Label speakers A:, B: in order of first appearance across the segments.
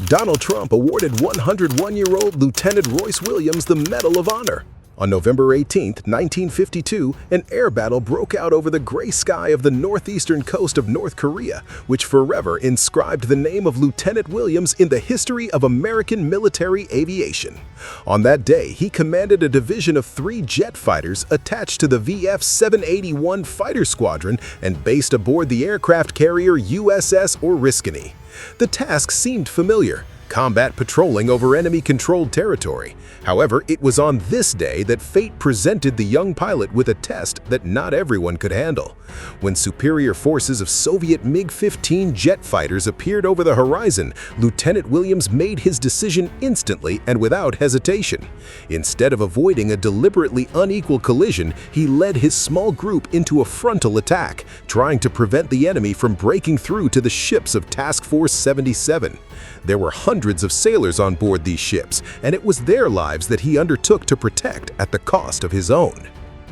A: Donald Trump awarded 101-year-old Lieutenant Royce Williams the Medal of Honor. On November 18, 1952, an air battle broke out over the gray sky of the northeastern coast of North Korea, which forever inscribed the name of Lieutenant Williams in the history of American military aviation. On that day, he commanded a division of 3 jet fighters attached to the VF-781 fighter squadron and based aboard the aircraft carrier USS Oriskany. The task seemed familiar: combat patrolling over enemy-controlled territory. However, it was on this day that fate presented the young pilot with a test that not everyone could handle. When superior forces of Soviet MiG-15 jet fighters appeared over the horizon, Lieutenant Williams made his decision instantly and without hesitation. Instead of avoiding a deliberately unequal collision, he led his small group into a frontal attack, trying to prevent the enemy from breaking through to the ships of Task Force 77. There were hundreds of sailors on board these ships, and it was their lives that he undertook to protect at the cost of his own.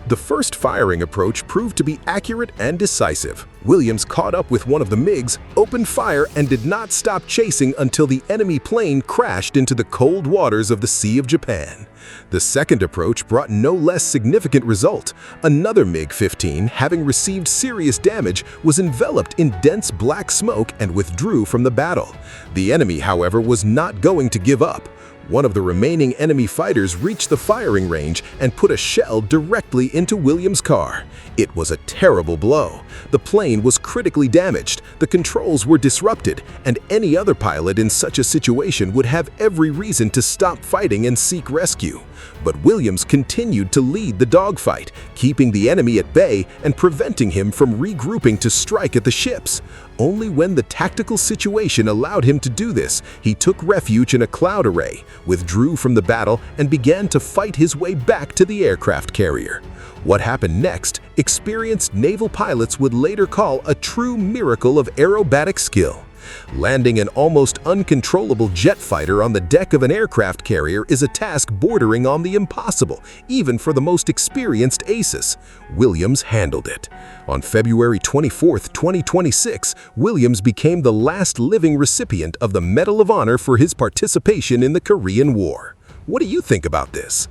A: The first firing approach proved to be accurate and decisive. Williams caught up with one of the MiGs, opened fire, and did not stop chasing until the enemy plane crashed into the cold waters of the Sea of Japan. The second approach brought no less significant result. Another MiG-15, having received serious damage, was enveloped in dense black smoke and withdrew from the battle. The enemy, however, was not going to give up. One of the remaining enemy fighters reached the firing range and put a shell directly into Williams' car. It was a terrible blow. The plane was critically damaged, the controls were disrupted, and any other pilot in such a situation would have every reason to stop fighting and seek rescue. But Williams continued to lead the dogfight, keeping the enemy at bay and preventing him from regrouping to strike at the ships. Only when the tactical situation allowed him to do this, he took refuge in a cloud array, withdrew from the battle, and began to fight his way back to the aircraft carrier. What happened next, experienced naval pilots would later call a true miracle of aerobatic skill. Landing an almost uncontrollable jet fighter on the deck of an aircraft carrier is a task bordering on the impossible, even for the most experienced aces. Williams handled it. On February 24, 2026, Williams became the last living recipient of the Medal of Honor for his participation in the Korean War. What do you think about this?